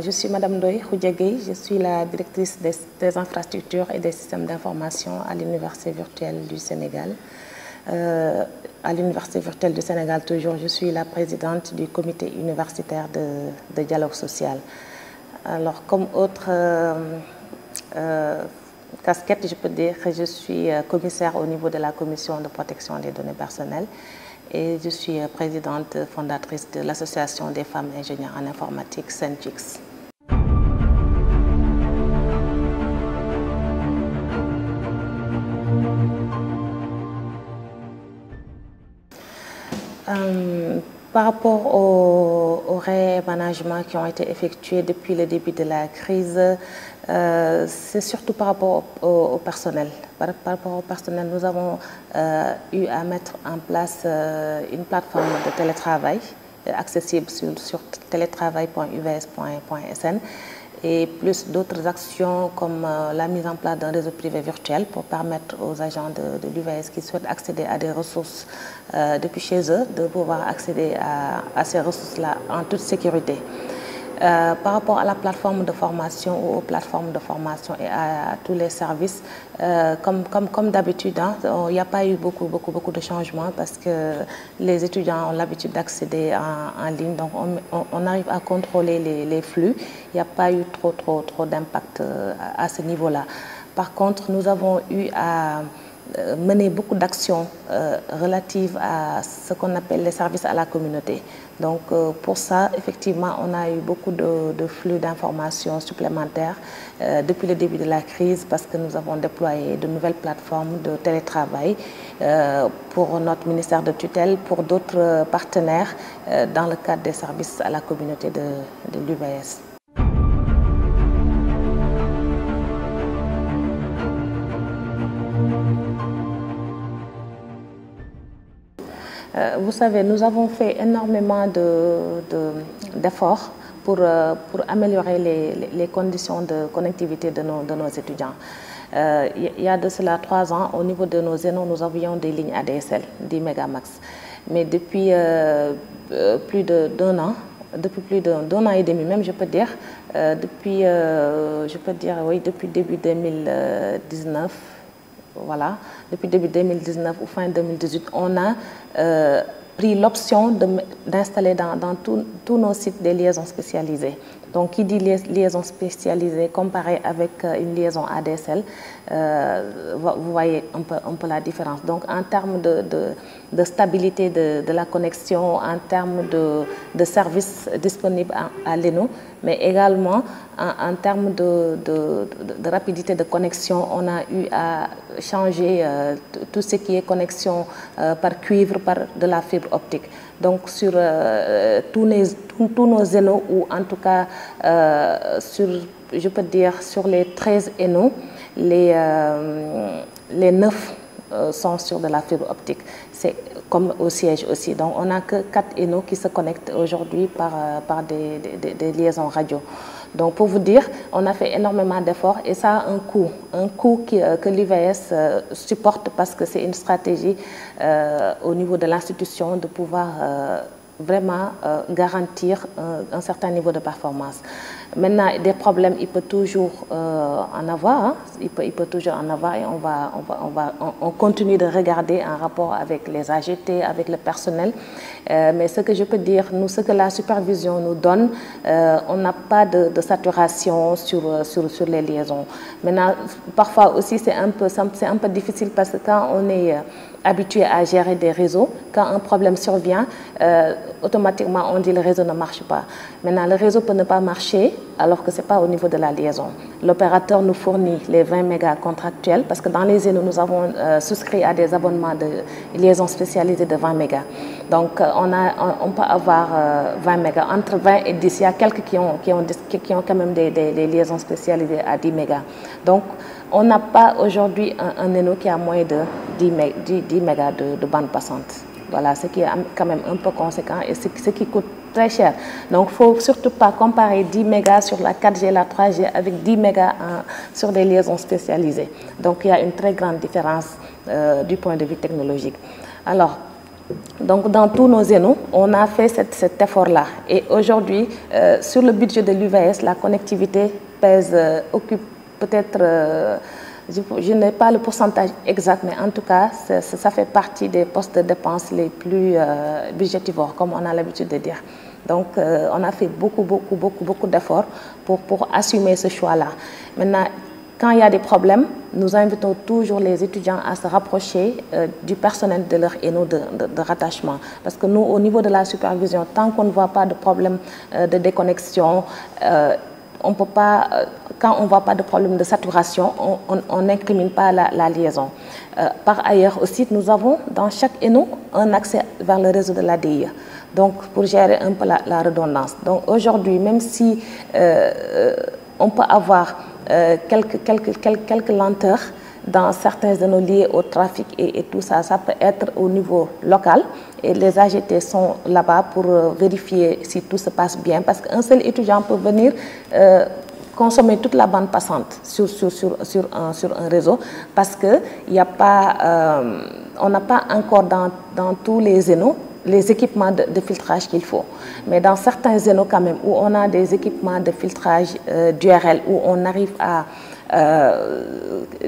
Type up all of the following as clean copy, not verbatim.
Je suis Madame Ndoye Khoudiagueye, je suis la directrice des infrastructures et des systèmes d'information à l'Université virtuelle du Sénégal. À l'Université virtuelle du Sénégal, toujours, je suis la présidente du comité universitaire de dialogue social. Alors, comme autre casquette, je peux dire que je suis commissaire au niveau de la commission de protection des données personnelles et je suis présidente fondatrice de l'association des femmes ingénieurs en informatique SENFIX. Par rapport aux réaménagements qui ont été effectués depuis le début de la crise, c'est surtout par rapport au personnel. Par rapport au personnel, nous avons eu à mettre en place une plateforme de télétravail accessible sur télétravail.uvs.sn et plus d'autres actions comme la mise en place d'un réseau privé virtuel pour permettre aux agents de l'UVS qui souhaitent accéder à des ressources depuis chez eux de pouvoir accéder à ces ressources-là en toute sécurité. Par rapport à la plateforme de formation ou aux plateformes de formation et à tous les services, comme d'habitude, hein, il n'y a pas eu beaucoup de changements parce que les étudiants ont l'habitude d'accéder en ligne, donc on arrive à contrôler les flux. Il n'y a pas eu trop d'impact à ce niveau-là. Par contre, nous avons eu à mener beaucoup d'actions relatives à ce qu'on appelle les services à la communauté. Donc pour ça, effectivement, on a eu beaucoup de flux d'informations supplémentaires depuis le début de la crise parce que nous avons déployé de nouvelles plateformes de télétravail pour notre ministère de tutelle, pour d'autres partenaires dans le cadre des services à la communauté de l'UVS. Vous savez, nous avons fait énormément d'efforts pour améliorer les conditions de connectivité de nos étudiants. Il y a de cela 3 ans, au niveau de nos zénos, nous avions des lignes ADSL, 10 mégamax. Mais depuis plus d'un an, depuis plus d'un an et demi même, je peux dire, depuis début 2019, voilà, depuis début 2019 ou fin 2018, on a pris l'option d'installer dans tous nos sites des liaisons spécialisées. Donc, qui dit liaison spécialisée comparée avec une liaison ADSL, vous voyez un peu la différence. Donc, en termes de stabilité de la connexion, en termes de services disponibles à l'ENO, mais également en termes de rapidité de connexion, on a eu à changer tout ce qui est connexion par cuivre, par de la fibre optique. Donc sur tous nos ENO, ou en tout cas je peux dire sur les 13 ENO, les 9 sont sur de la fibre optique. C'est comme au siège aussi. Donc on n'a que 4 ENO qui se connectent aujourd'hui par des liaisons radio. Donc pour vous dire, on a fait énormément d'efforts et ça a un coût que l'UVS supporte parce que c'est une stratégie au niveau de l'institution de pouvoir vraiment garantir un certain niveau de performance. Maintenant, des problèmes, il peut toujours en avoir, hein. Il peut toujours en avoir et on continue de regarder en rapport avec les AGT, avec le personnel. Mais ce que je peux dire, nous, ce que la supervision nous donne, on n'a pas de saturation sur les liaisons. Maintenant, parfois aussi, c'est un peu difficile parce que quand on est habitué à gérer des réseaux, quand un problème survient, automatiquement on dit le réseau ne marche pas. Maintenant, le réseau peut ne pas marcher alors que ce n'est pas au niveau de la liaison. L'opérateur nous fournit les 20 mégas contractuels parce que dans les ENO, nous avons souscrit à des abonnements de liaison spécialisée de 20 mégas. Donc on peut avoir 20 mégas. Entre 20 et 10, il y a quelques qui ont quand même des liaisons spécialisées à 10 mégas. Donc on n'a pas aujourd'hui un ENO qui a moins de 10 mégas de bande passante. Voilà, ce qui est quand même un peu conséquent et ce qui coûte très cher. Donc, il ne faut surtout pas comparer 10 mégas sur la 4G, la 3G avec 10 mégas sur des liaisons spécialisées. Donc, il y a une très grande différence du point de vue technologique. Alors, Donc, dans tous nos zénos, on a fait cet effort-là. Et aujourd'hui, sur le budget de l'UVS, la connectivité occupe peut-être, je n'ai pas le pourcentage exact, mais en tout cas, ça fait partie des postes de dépenses les plus budgétivores, comme on a l'habitude de dire. Donc, on a fait beaucoup d'efforts pour assumer ce choix-là. Maintenant, quand il y a des problèmes, nous invitons toujours les étudiants à se rapprocher du personnel de leur ENO de rattachement. Parce que nous, au niveau de la supervision, tant qu'on ne voit pas de problème de déconnexion, on peut pas, quand on ne voit pas de problème de saturation, on n'incrimine pas la liaison. Par ailleurs aussi, nous avons dans chaque ENO un accès vers le réseau de l'ADIE. Donc, pour gérer un peu la redondance. Donc, aujourd'hui, même si on peut avoir quelques lenteurs dans certains zones liées au trafic et tout ça, ça peut être au niveau local et les AGT sont là-bas pour vérifier si tout se passe bien parce qu'un seul étudiant peut venir consommer toute la bande passante sur un réseau parce que on n'a pas encore dans tous les zénos les équipements de filtrage qu'il faut. Mais dans certains zénos quand même, où on a des équipements de filtrage d'URL, où on arrive à,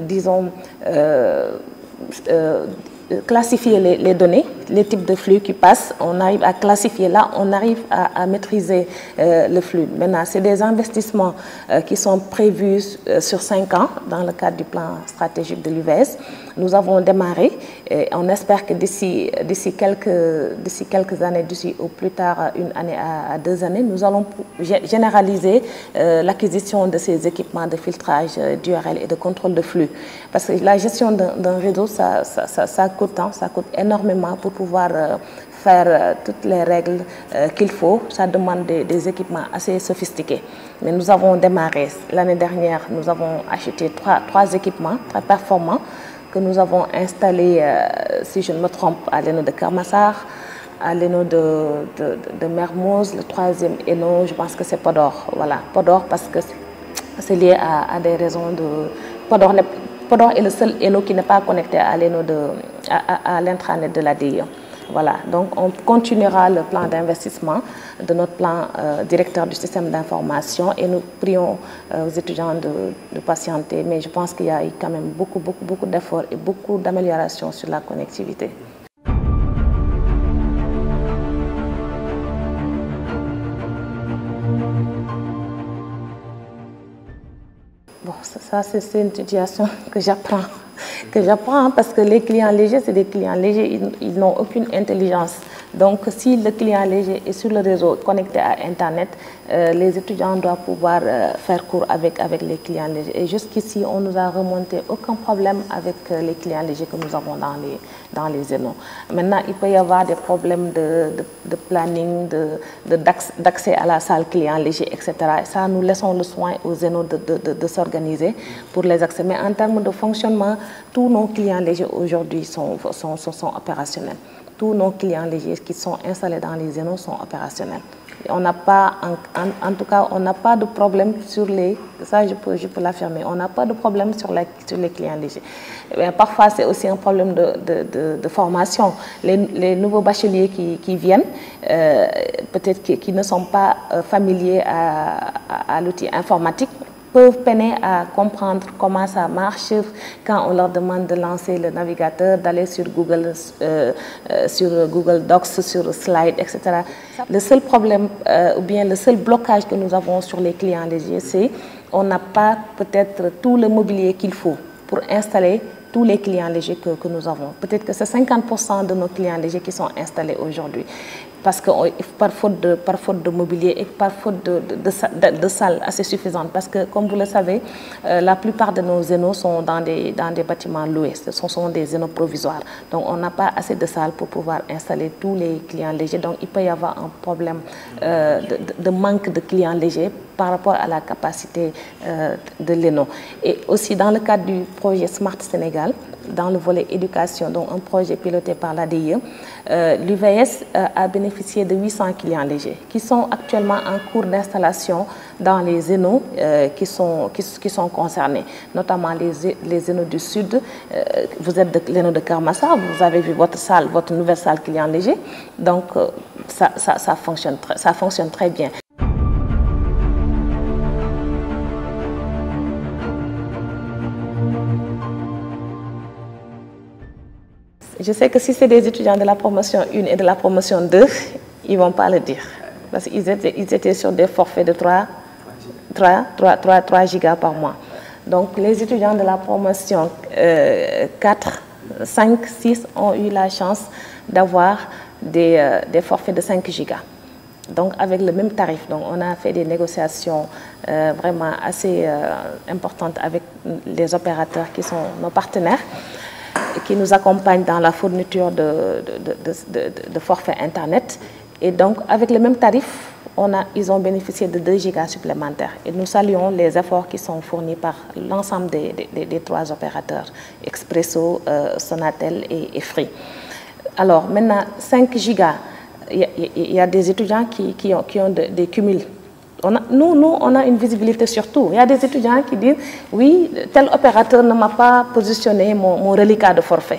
disons, classifier les données, les types de flux qui passent, on arrive à classifier là, on arrive à maîtriser le flux. Maintenant, c'est des investissements qui sont prévus sur 5 ans dans le cadre du plan stratégique de l'UVS. Nous avons démarré et on espère que d'ici quelques années, d'ici au plus tard une année à 2 années, nous allons généraliser l'acquisition de ces équipements de filtrage d'URL et de contrôle de flux. Parce que la gestion d'un réseau, ça coûte temps, ça coûte énormément pour pouvoir faire toutes les règles qu'il faut. Ça demande des équipements assez sophistiqués. Mais nous avons démarré l'année dernière, nous avons acheté trois équipements très performants que nous avons installés, si je ne me trompe, à l'ENO de Kermassar, à l'ENO de Mermoz, le troisième ENO, je pense que c'est Podor. Voilà, Podor parce que c'est lié à des raisons de... Podor est le seul ENO qui n'est pas connecté à l'ENO à l'intranet de l'ADIE. Voilà, donc on continuera le plan d'investissement de notre plan directeur du système d'information et nous prions aux étudiants de patienter, mais je pense qu'il y a eu quand même beaucoup d'efforts et beaucoup d'améliorations sur la connectivité. Bon, ça c'est une situation que j'apprends parce que les clients légers, c'est des clients légers, ils n'ont aucune intelligence. Donc, si le client léger est sur le réseau connecté à Internet, les étudiants doivent pouvoir faire cours avec les clients légers. Et jusqu'ici, on nous a remonté aucun problème avec les clients légers que nous avons dans les zénos. Maintenant, il peut y avoir des problèmes de planning, d'accès à la salle client léger, etc. Et ça, nous laissons le soin aux zénos de s'organiser pour les accès. Mais en termes de fonctionnement, tous nos clients légers aujourd'hui sont opérationnels. Tous nos clients légers qui sont installés dans les zénos sont opérationnels. On n'a pas, en tout cas, on n'a pas de problème sur les... Ça, je peux l'affirmer. On n'a pas de problème sur les clients légers. Mais parfois, c'est aussi un problème de formation. Les nouveaux bacheliers qui viennent, peut-être qui ne sont pas familiers à l'outil informatique, peuvent peiner à comprendre comment ça marche quand on leur demande de lancer le navigateur, d'aller sur Google Docs, sur Slide, etc. Le seul problème ou bien le seul blocage que nous avons sur les clients légers, c'est qu'on n'a pas peut-être tout le mobilier qu'il faut pour installer tous les clients légers que nous avons. Peut-être que c'est 50% de nos clients légers qui sont installés aujourd'hui. Parce que par faute de mobilier et par faute de salles assez suffisantes. Parce que, comme vous le savez, la plupart de nos zénos sont dans des bâtiments loués. Ce sont des zénos provisoires. Donc, on n'a pas assez de salles pour pouvoir installer tous les clients légers. Donc, il peut y avoir un problème de manque de clients légers par rapport à la capacité de l'ENO. Et aussi, dans le cadre du projet Smart Sénégal, dans le volet éducation, donc un projet piloté par l'ADIE, l'UVS a bénéficié de 800 clients légers qui sont actuellement en cours d'installation dans les zénos qui sont concernés, notamment les zénos du Sud. Vous êtes de l'ENO de Keur Massar, vous avez vu votre salle, votre nouvelle salle client léger, donc ça fonctionne très bien. Je sais que si c'est des étudiants de la promotion 1 et de la promotion 2, ils ne vont pas le dire. Parce qu'ils étaient sur des forfaits de 3 gigas par mois. Donc les étudiants de la promotion 4, 5, 6 ont eu la chance d'avoir des forfaits de 5 gigas. Donc avec le même tarif. Donc on a fait des négociations vraiment assez importantes avec les opérateurs qui sont nos partenaires, qui nous accompagnent dans la fourniture de forfaits Internet. Et donc, avec le même tarif, ils ont bénéficié de 2 gigas supplémentaires. Et nous saluons les efforts qui sont fournis par l'ensemble des 3 opérateurs, Expresso, Sonatel et Free. Alors, maintenant, 5 gigas, il y a des étudiants qui ont des cumuls. Nous, on a une visibilité sur tout. Il y a des étudiants qui disent « Oui, tel opérateur ne m'a pas positionné mon reliquat de forfait ».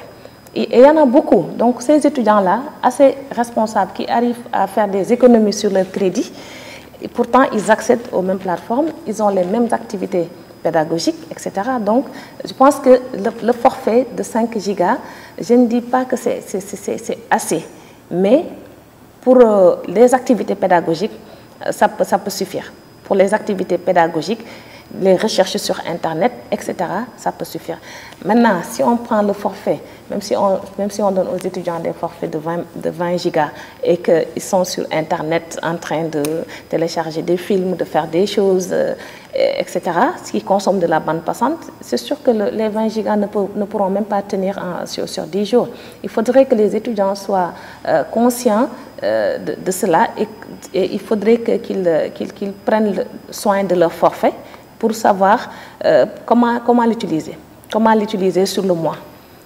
Et il y en a beaucoup. Donc ces étudiants-là, assez responsables, qui arrivent à faire des économies sur leur crédit, et pourtant ils accèdent aux mêmes plateformes, ils ont les mêmes activités pédagogiques, etc. Donc je pense que le forfait de 5 gigas, je ne dis pas que c'est assez, mais pour les activités pédagogiques, ça peut suffire. Pour les activités pédagogiques, les recherches sur Internet, etc., ça peut suffire. Maintenant, si on prend le forfait, même si on donne aux étudiants des forfaits de 20 gigas et qu'ils sont sur Internet en train de télécharger des films, de faire des choses, etc., ce qui consomme de la bande passante, c'est sûr que les 20 gigas ne pourront même pas tenir sur 10 jours. Il faudrait que les étudiants soient conscients de cela et il faudrait qu'ils prennent soin de leur forfait pour savoir comment l'utiliser sur le mois.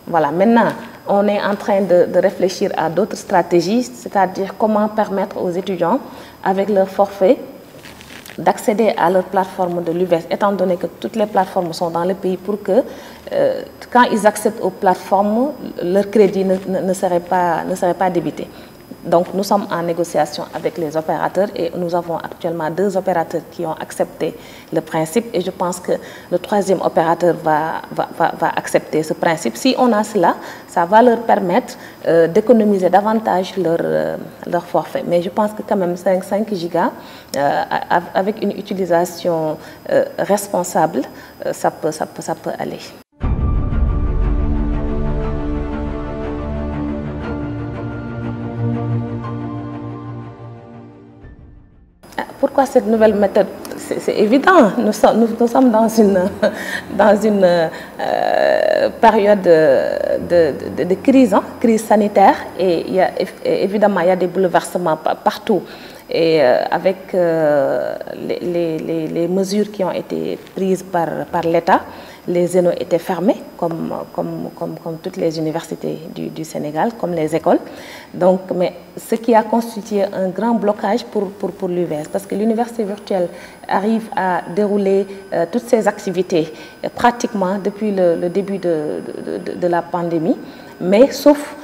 Voilà, maintenant, on est en train de réfléchir à d'autres stratégies, c'est-à-dire comment permettre aux étudiants, avec leur forfait, d'accéder à leur plateforme de l'UVS, étant donné que toutes les plateformes sont dans le pays, pour que quand ils accèdent aux plateformes, leur crédit ne serait pas débité. Donc nous sommes en négociation avec les opérateurs et nous avons actuellement 2 opérateurs qui ont accepté le principe et je pense que le 3e opérateur va accepter ce principe. Si on a cela, ça va leur permettre d'économiser davantage leur forfait. Mais je pense que quand même 5 gigas, avec une utilisation responsable, ça peut aller. Pourquoi cette nouvelle méthode? C'est évident, nous sommes dans une période de crise, crise sanitaire, et évidemment il y a des bouleversements partout. Et avec les mesures qui ont été prises par l'État, les zénos étaient fermés, comme toutes les universités du Sénégal, comme les écoles. Donc, mais ce qui a constitué un grand blocage pour l'UVS, parce que l'université virtuelle arrive à dérouler toutes ses activités pratiquement depuis le début de la pandémie, mais sauf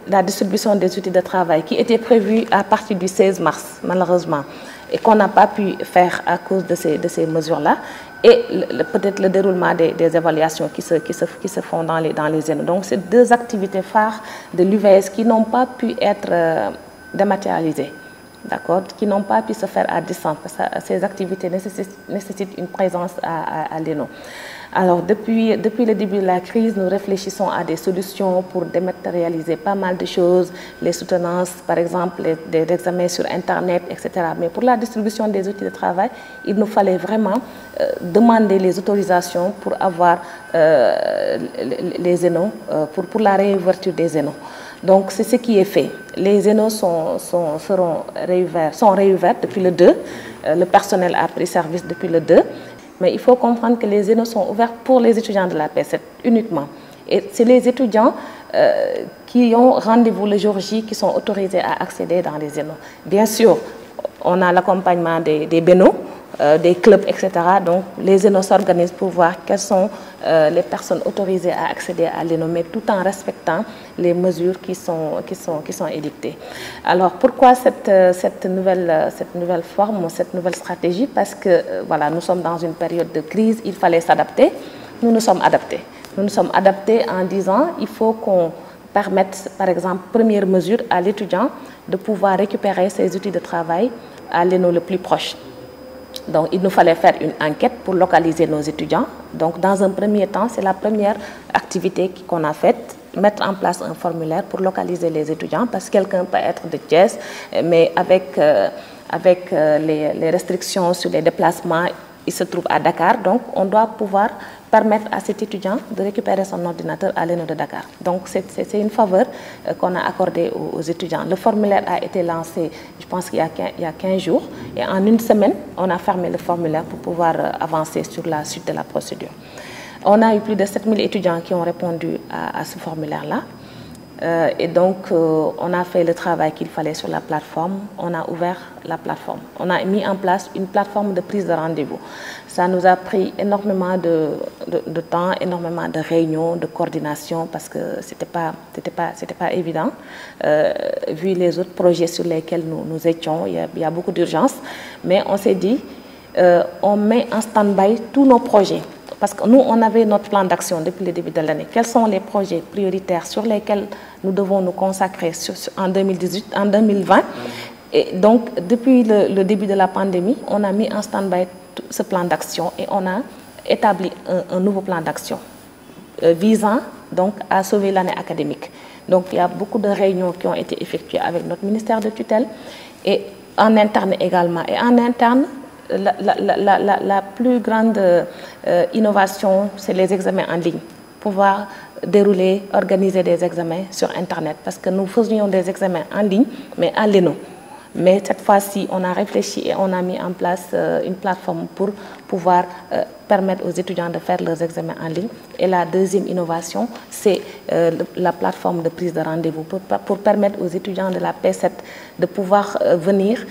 la distribution des outils de travail qui était prévue à partir du 16 mars, malheureusement, et qu'on n'a pas pu faire à cause de ces mesures-là, et peut-être le déroulement des évaluations qui se font dans les zénos. Donc, c'est 2 activités phares de l'UVS qui n'ont pas pu être dématérialisées, d'accord, qui n'ont pas pu se faire à distance, parce que ces activités nécessitent une présence à l'ENO. Alors, depuis le début de la crise, nous réfléchissons à des solutions pour dématérialiser pas mal de choses, les soutenances, par exemple, des examens sur Internet, etc. Mais pour la distribution des outils de travail, il nous fallait vraiment demander les autorisations pour avoir les zénos, pour la réouverture des zénos. Donc, c'est ce qui est fait. Les zénos sont réouverts depuis le 2. Le personnel a pris service depuis le 2. Mais il faut comprendre que les zénos sont ouverts pour les étudiants de la P7 uniquement. Et c'est les étudiants qui ont rendez-vous le jour J qui sont autorisés à accéder dans les zénos. Bien sûr, on a l'accompagnement des bénos, des clubs, etc. Donc, les zénos s'organisent pour voir quelles sont les personnes autorisées à accéder à l'ENO, mais tout en respectant les mesures qui sont édictées. Alors, pourquoi cette nouvelle forme, cette nouvelle stratégie? Parce que, voilà, nous sommes dans une période de crise, il fallait s'adapter. Nous nous sommes adaptés. Nous nous sommes adaptés en disant il faut qu'on permette, par exemple, première mesure à l'étudiant de pouvoir récupérer ses outils de travail à l'ENO le plus proche. Donc, il nous fallait faire une enquête pour localiser nos étudiants. Donc, dans un premier temps, c'est la première activité qu'on a faite, mettre en place un formulaire pour localiser les étudiants, parce que quelqu'un peut être de Thiès, mais avec les restrictions sur les déplacements, il se trouve à Dakar. Donc, on doit pouvoir permettre à cet étudiant de récupérer son ordinateur à l'ENO de Dakar. Donc, c'est une faveur qu'on a accordée aux étudiants. Le formulaire a été lancé, je pense qu'il y a 15 jours. Et en une semaine, on a fermé le formulaire pour pouvoir avancer sur la suite de la procédure. On a eu plus de 7000 étudiants qui ont répondu à ce formulaire-là. Et donc, on a fait le travail qu'il fallait sur la plateforme. On a ouvert la plateforme. On a mis en place une plateforme de prise de rendez-vous. Ça nous a pris énormément de temps, énormément de réunions, de coordination, parce que c'était pas évident. Vu les autres projets sur lesquels nous étions, il y a beaucoup d'urgence. Mais on s'est dit, on met en stand-by tous nos projets. Parce que nous, on avait notre plan d'action depuis le début de l'année. Quels sont les projets prioritaires sur lesquels nous devons nous consacrer en 2018, en 2020? Et donc, depuis le début de la pandémie, on a mis en stand-by ce plan d'action et on a établi un nouveau plan d'action visant donc à sauver l'année académique. Donc, il y a beaucoup de réunions qui ont été effectuées avec notre ministère de tutelle et en interne également. Et en interne, la plus grande innovation, c'est les examens en ligne. Pouvoir dérouler, organiser des examens sur Internet. Parce que nous faisions des examens en ligne, mais à l'ENO. Mais cette fois-ci, on a réfléchi et on a mis en place une plateforme pour pouvoir permettre aux étudiants de faire leurs examens en ligne. Et la deuxième innovation, c'est la plateforme de prise de rendez-vous pour permettre aux étudiants de la P7 de pouvoir venir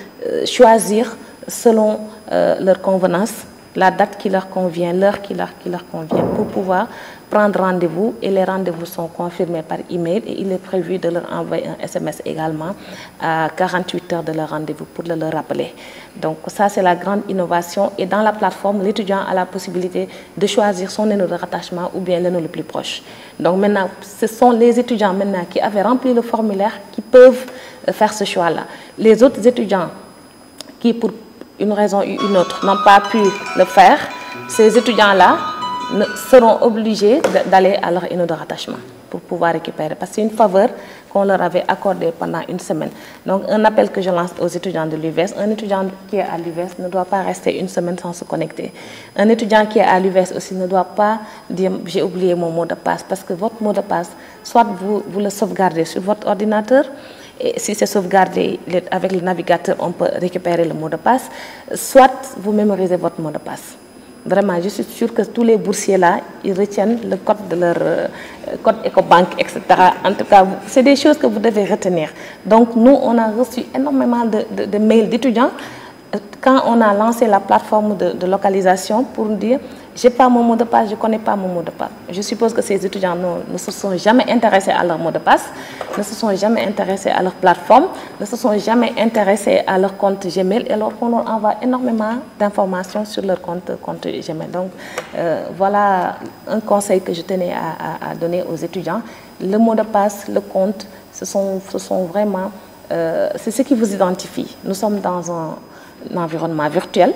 choisir selon leur convenance, la date qui leur convient, l'heure qui leur convient, pour pouvoir prendre rendez-vous. Et les rendez-vous sont confirmés par email et il est prévu de leur envoyer un SMS également à 48 heures de leur rendez-vous pour le leur rappeler. Donc ça, c'est la grande innovation. Et dans la plateforme, l'étudiant a la possibilité de choisir son ENO de rattachement ou bien l'ENO le plus proche. Donc maintenant, ce sont les étudiants maintenant qui avaient rempli le formulaire qui peuvent faire ce choix-là. Les autres étudiants qui, pour une raison ou une autre, n'ont pas pu le faire, ces étudiants-là seront obligés d'aller à leur ENO de rattachement pour pouvoir récupérer. Parce que c'est une faveur qu'on leur avait accordée pendant une semaine. Donc, un appel que je lance aux étudiants de l'UVS, un étudiant qui est à l'UVS ne doit pas rester une semaine sans se connecter. Un étudiant qui est à l'UVS aussi ne doit pas dire « j'ai oublié mon mot de passe » parce que votre mot de passe, soit vous le sauvegardez sur votre ordinateur, et si c'est sauvegardé avec le navigateur, on peut récupérer le mot de passe, soit vous mémorisez votre mot de passe. Vraiment, je suis sûre que tous les boursiers là, ils retiennent le code de leur code EcoBank, etc. En tout cas, c'est des choses que vous devez retenir. Donc, nous, on a reçu énormément de mails d'étudiants quand on a lancé la plateforme de localisation pour dire je n'ai pas mon mot de passe, je ne connais pas mon mot de passe. Je suppose que ces étudiants ne se sont jamais intéressés à leur mot de passe, ne se sont jamais intéressés à leur plateforme, ne se sont jamais intéressés à leur compte Gmail, et alors qu'on leur envoie énormément d'informations sur leur compte Gmail. Donc voilà un conseil que je tenais à donner aux étudiants. Le mot de passe, le compte, ce sont vraiment, c'est ce qui vous identifie. Nous sommes dans un environnement virtuel.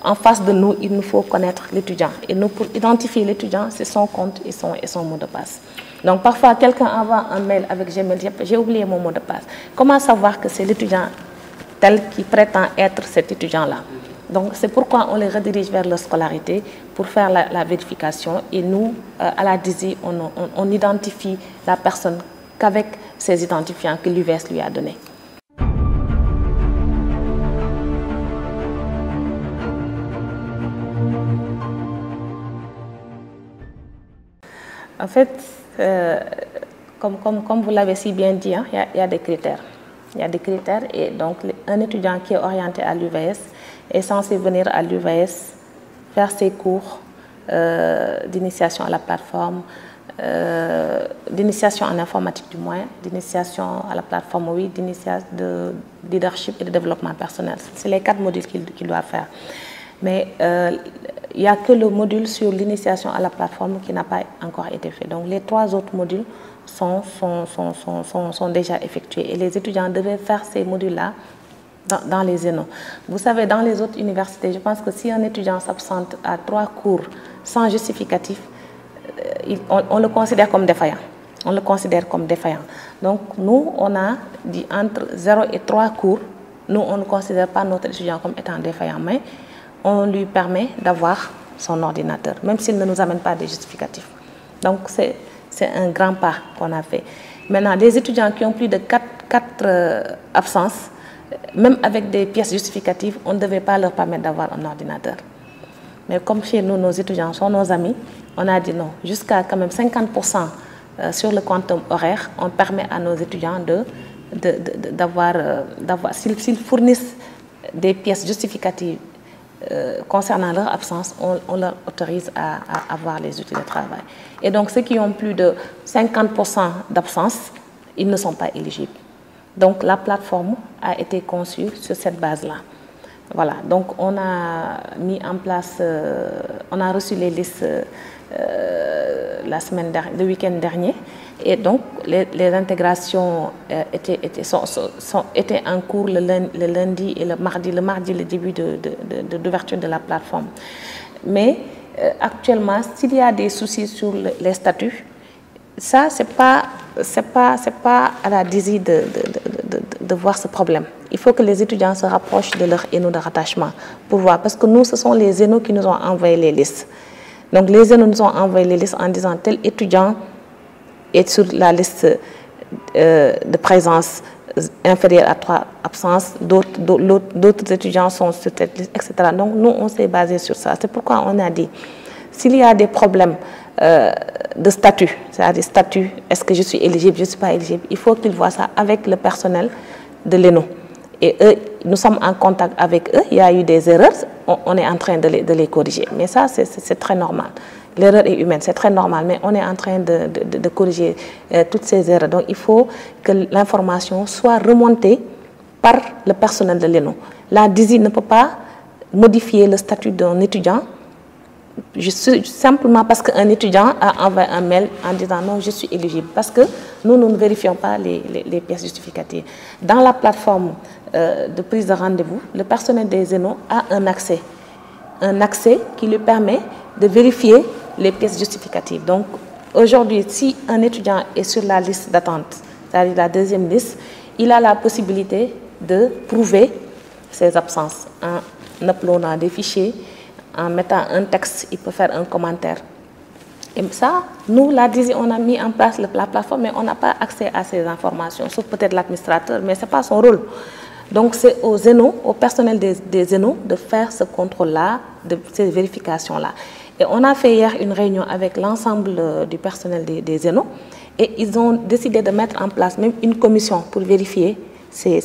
En face de nous, il nous faut connaître l'étudiant. Et nous, pour identifier l'étudiant, c'est son compte et son mot de passe. Donc parfois, quelqu'un envoie un mail avec Gmail, j'ai oublié mon mot de passe. Comment savoir que c'est l'étudiant tel qui prétend être cet étudiant-là? Donc c'est pourquoi on les redirige vers leur scolarité pour faire la vérification. Et nous, à la DISI, on identifie la personne qu'avec ces identifiants que l'UVS lui a donnés. En fait, comme vous l'avez si bien dit, hein, y a des critères. Il y a des critères et donc un étudiant qui est orienté à l'UVS est censé venir à l'UVS faire ses cours d'initiation à la plateforme, d'initiation en informatique du moins, d'initiation à la plateforme, oui, d'initiation de leadership et de développement personnel. C'est les 4 modules qu'il doit faire. Mais il n'y a que le module sur l'initiation à la plateforme qui n'a pas encore été fait. Donc les 3 autres modules sont déjà effectués et les étudiants devaient faire ces modules-là dans les Zeno. Vous savez, dans les autres universités, je pense que si un étudiant s'absente à 3 cours sans justificatif, on le considère comme défaillant. On le considère comme défaillant. Donc nous, on a dit entre 0 et 3 cours, nous, on ne considère pas notre étudiant comme étant défaillant, mais on lui permet d'avoir son ordinateur, même s'il ne nous amène pas des justificatifs. Donc c'est un grand pas qu'on a fait. Maintenant, des étudiants qui ont plus de 4 absences, même avec des pièces justificatives, on ne devait pas leur permettre d'avoir un ordinateur. Mais comme chez nous, nos étudiants sont nos amis, on a dit non. Jusqu'à quand même 50% sur le quantum horaire, on permet à nos étudiants d'avoir, s'ils fournissent des pièces justificatives concernant leur absence, on leur autorise à avoir les outils de travail. Et donc ceux qui ont plus de 50% d'absence, ils ne sont pas éligibles. Donc la plateforme a été conçue sur cette base-là. Voilà, donc on a mis en place, on a reçu les listes le week-end dernier, et donc les intégrations étaient en cours le lundi et le mardi le début d'ouverture de la plateforme. Mais actuellement, s'il y a des soucis sur les statuts, ça c'est pas à la DISI de voir ce problème. Il faut que les étudiants se rapprochent de leur ENO de rattachement pour voir, parce que nous, ce sont les ENO qui nous ont envoyé les listes. Donc les ENO nous ont envoyé les listes en disant tel étudiant est sur la liste de présence inférieure à 3 absences, d'autres étudiants sont sur cette liste, etc. Donc nous, on s'est basé sur ça. C'est pourquoi on a dit, s'il y a des problèmes de statut, c'est-à-dire statut, est-ce que je suis éligible, je ne suis pas éligible, il faut qu'ils voient ça avec le personnel de l'ENO. Et eux, nous sommes en contact avec eux, il y a eu des erreurs, on est en train de les corriger. Mais ça, c'est très normal. L'erreur est humaine, c'est très normal, mais on est en train de corriger toutes ces erreurs. Donc il faut que l'information soit remontée par le personnel de l'ENO. La DISI ne peut pas modifier le statut d'un étudiant simplement parce qu'un étudiant a envoyé un mail en disant non, je suis éligible. Parce que nous ne vérifions pas les pièces justificatives. Dans la plateforme de prise de rendez-vous, le personnel des Zeno a un accès qui lui permet de vérifier les pièces justificatives. Donc aujourd'hui, si un étudiant est sur la liste d'attente, c'est-à-dire la deuxième liste, il a la possibilité de prouver ses absences en uploadant des fichiers, en mettant un texte, il peut faire un commentaire. Et ça, nous, la DISI, on a mis en place la plateforme, mais on n'a pas accès à ces informations, sauf peut-être l'administrateur, mais ce n'est pas son rôle. Donc c'est aux Zeno, au personnel des Zeno, de faire ce contrôle-là, de ces vérifications-là. Et on a fait hier une réunion avec l'ensemble du personnel des Zeno, et ils ont décidé de mettre en place même une commission pour vérifier ces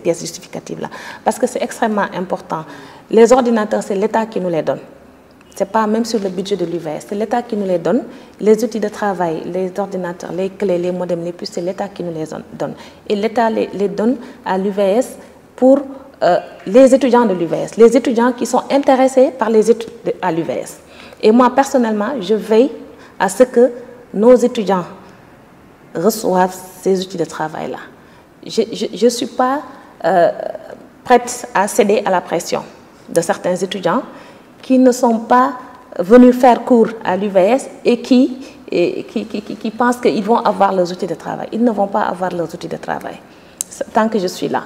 pièces justificatives-là. Parce que c'est extrêmement important. Les ordinateurs, c'est l'État qui nous les donne. Ce n'est pas même sur le budget de l'UVS, c'est l'État qui nous les donne. Les outils de travail, les ordinateurs, les clés, les modems, les puces, c'est l'État qui nous les donne. Et l'État les donne à l'UVS pour les étudiants de l'UVS, les étudiants qui sont intéressés par les études à l'UVS. Et moi, personnellement, je veille à ce que nos étudiants reçoivent ces outils de travail-là. Je ne suis pas prête à céder à la pression de certains étudiants qui ne sont pas venus faire cours à l'UVS et qui pensent qu'ils vont avoir leurs outils de travail. Ils ne vont pas avoir leurs outils de travail tant que je suis là.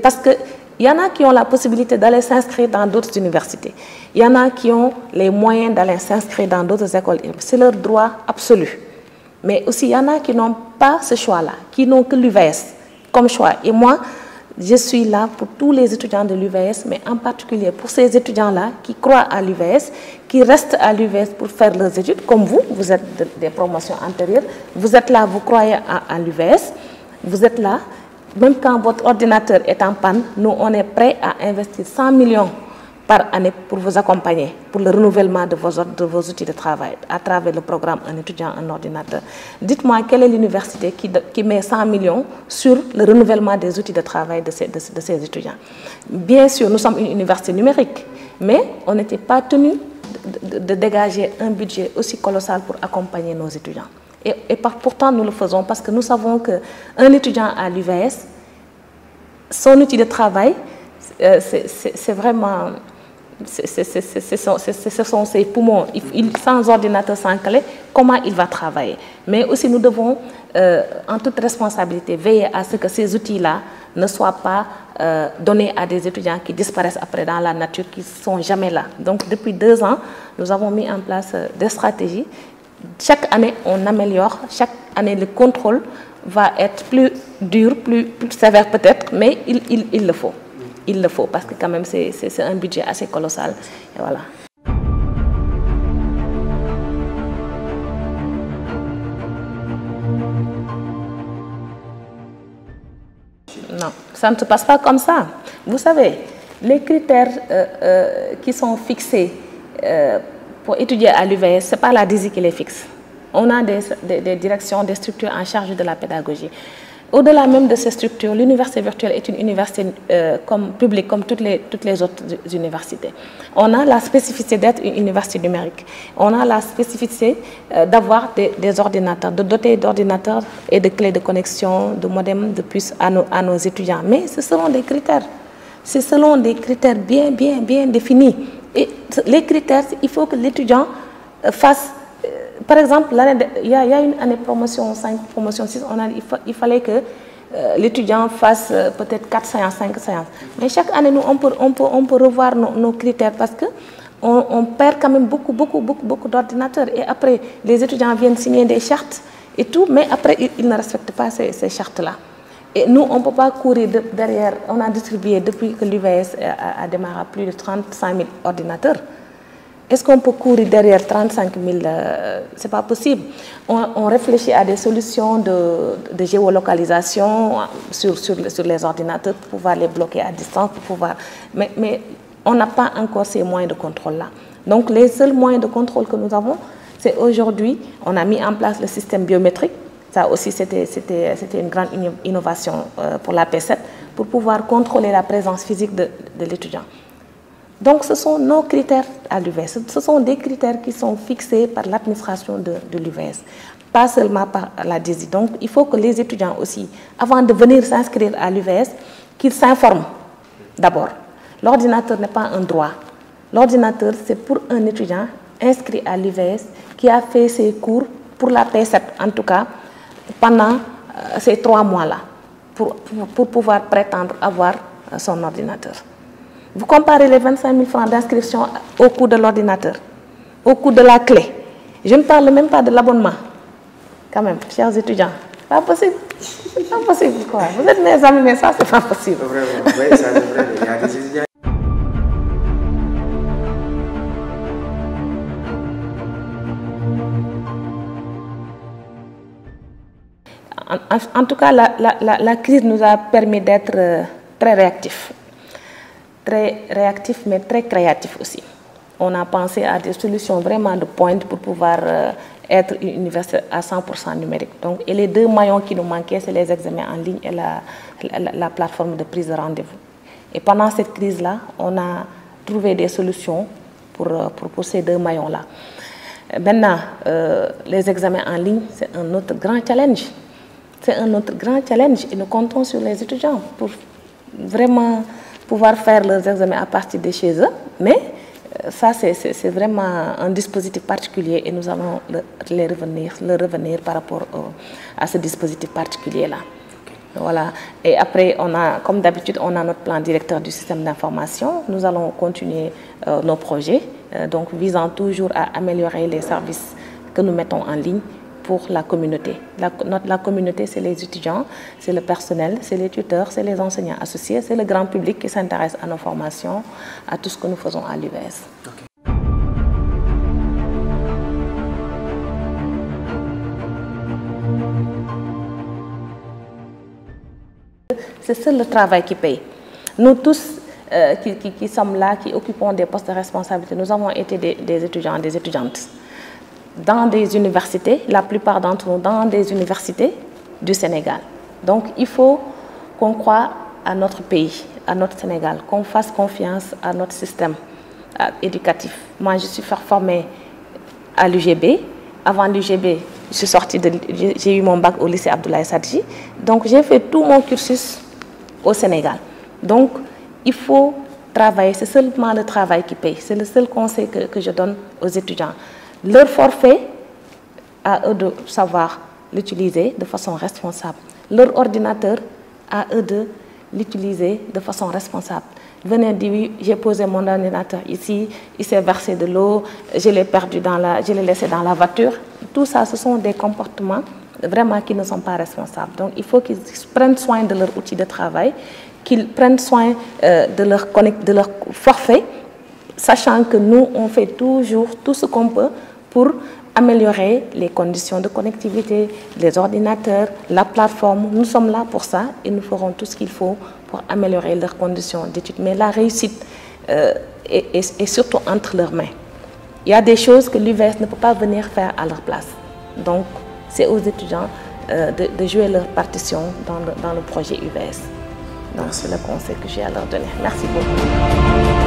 Parce qu'il y en a qui ont la possibilité d'aller s'inscrire dans d'autres universités. Il y en a qui ont les moyens d'aller s'inscrire dans d'autres écoles. C'est leur droit absolu. Mais aussi, il y en a qui n'ont pas ce choix-là, qui n'ont que l'UVS comme choix. Et moi, Je suis là pour tous les étudiants de l'UVS, mais en particulier pour ces étudiants-là qui croient à l'UVS, qui restent à l'UVS pour faire leurs études, comme vous, vous êtes des promotions antérieures, vous êtes là, vous croyez à l'UVS, vous êtes là, même quand votre ordinateur est en panne, nous on est prêts à investir 100 millions par année pour vous accompagner, pour le renouvellement de vos outils de travail, à travers le programme Un étudiant, un ordinateur. Dites-moi, quelle est l'université qui met 100 millions sur le renouvellement des outils de travail de ces étudiants? Bien sûr, nous sommes une université numérique, mais on n'était pas tenu de dégager un budget aussi colossal pour accompagner nos étudiants. Et pourtant, nous le faisons parce que nous savons qu'un étudiant à l'UVS, son outil de travail, c'est vraiment... Ce sont ses poumons. Sans ordinateur, sans clé, comment il va travailler? Mais aussi, nous devons, en toute responsabilité, veiller à ce que ces outils-là ne soient pas donnés à des étudiants qui disparaissent après dans la nature, qui ne sont jamais là. Donc, depuis 2 ans, nous avons mis en place des stratégies. Chaque année, on améliore. Chaque année, le contrôle va être plus dur, plus sévère peut-être, mais il le faut. Il le faut parce que quand même c'est un budget assez colossal. Et voilà. Non, ça ne se passe pas comme ça. Vous savez, les critères qui sont fixés pour étudier à l'UVS, ce n'est pas la DISI qui les fixe. On a des directions, des structures en charge de la pédagogie. Au-delà même de ces structures, l'université virtuelle est une université publique comme toutes les autres universités. On a la spécificité d'être une université numérique. On a la spécificité d'avoir des ordinateurs, de doter d'ordinateurs et de clés de connexion, de modems, de puces à nos étudiants. Mais ce seront des critères. C'est selon des critères bien définis. Et les critères, il faut que l'étudiant fasse... Par exemple, il y a une année promotion 5, promotion 6, il fallait que l'étudiant fasse peut-être 4 séances, 5 séances. Mais chaque année, nous, on peut revoir nos critères parce qu'on perd quand même beaucoup d'ordinateurs. Et après, les étudiants viennent signer des chartes et tout, mais après, ils ne respectent pas ces chartes-là. Et nous, on ne peut pas courir derrière. On a distribué, depuis que l'UVS a démarré, plus de 35 000 ordinateurs. Est-ce qu'on peut courir derrière 35 000? Ce n'est pas possible. On réfléchit à des solutions de géolocalisation sur les ordinateurs pour pouvoir les bloquer à distance, mais on n'a pas encore ces moyens de contrôle-là. Donc les seuls moyens de contrôle que nous avons, c'est aujourd'hui, on a mis en place le système biométrique. Ça aussi, c'était une grande innovation pour la P7, pour pouvoir contrôler la présence physique de l'étudiant. Donc, ce sont nos critères à l'UVS. Ce sont des critères qui sont fixés par l'administration de l'UVS, pas seulement par la DISI. Donc, il faut que les étudiants aussi, avant de venir s'inscrire à l'UVS, qu'ils s'informent d'abord. L'ordinateur n'est pas un droit. L'ordinateur, c'est pour un étudiant inscrit à l'UVS qui a fait ses cours pour la P7, en tout cas, pendant ces 3 mois-là, pour pouvoir prétendre avoir son ordinateur. Vous comparez les 25 000 francs d'inscription au coût de l'ordinateur, au coût de la clé. Je ne parle même pas de l'abonnement. Quand même, chers étudiants, pas possible. C'est pas possible, quoi. Vous êtes mes amis, mais ça, c'est pas possible. Vraiment, oui, ça, c'est vrai. Il y a des étudiants. En tout cas, la crise nous a permis d'être très réactifs. Très réactif, mais très créatif aussi. On a pensé à des solutions vraiment de pointe pour pouvoir être une université à 100% numérique. Donc, et les 2 maillons qui nous manquaient, c'est les examens en ligne et la plateforme de prise de rendez-vous. Et pendant cette crise-là, on a trouvé des solutions pour ces 2 maillons-là. Maintenant, les examens en ligne, c'est un autre grand challenge. C'est un autre grand challenge et nous comptons sur les étudiants pour vraiment pouvoir faire leurs examens à partir de chez eux, mais ça c'est vraiment un dispositif particulier et nous allons le revenir par rapport à ce dispositif particulier-là. Voilà. Et après, comme d'habitude, on a notre plan directeur du système d'information. Nous allons continuer nos projets, donc visant toujours à améliorer les services que nous mettons en ligne pour la communauté. La communauté, c'est les étudiants, c'est le personnel, c'est les tuteurs, c'est les enseignants associés, c'est le grand public qui s'intéresse à nos formations, à tout ce que nous faisons à l'UVS. Okay. C'est seul le travail qui paye. Nous tous qui sommes là, qui occupons des postes de responsabilité, nous avons été des étudiants, des étudiantes dans des universités, la plupart d'entre nous dans des universités du Sénégal. Donc il faut qu'on croie à notre pays, à notre Sénégal, qu'on fasse confiance à notre système éducatif. Moi, je suis formée à l'UGB. Avant l'UGB, j'ai eu mon bac au lycée Abdoulaye Sadji. Donc j'ai fait tout mon cursus au Sénégal. Donc il faut travailler, c'est seulement le travail qui paye. C'est le seul conseil que je donne aux étudiants. Leur forfait, à eux de savoir l'utiliser de façon responsable. Leur ordinateur, à eux de l'utiliser de façon responsable. Venez dire, oui, j'ai posé mon ordinateur ici, il s'est versé de l'eau, je l'ai perdu je l'ai laissé dans la voiture. Tout ça, ce sont des comportements vraiment qui ne sont pas responsables. Donc il faut qu'ils prennent soin de leur outil de travail, qu'ils prennent soin de leur forfait, sachant que nous, on fait toujours tout ce qu'on peut pour améliorer les conditions de connectivité, les ordinateurs, la plateforme. Nous sommes là pour ça et nous ferons tout ce qu'il faut pour améliorer leurs conditions d'études. Mais la réussite est surtout entre leurs mains. Il y a des choses que l'UVS ne peut pas venir faire à leur place. Donc, c'est aux étudiants de jouer leur partition dans le projet UVS. Donc, c'est le conseil que j'ai à leur donner. Merci beaucoup.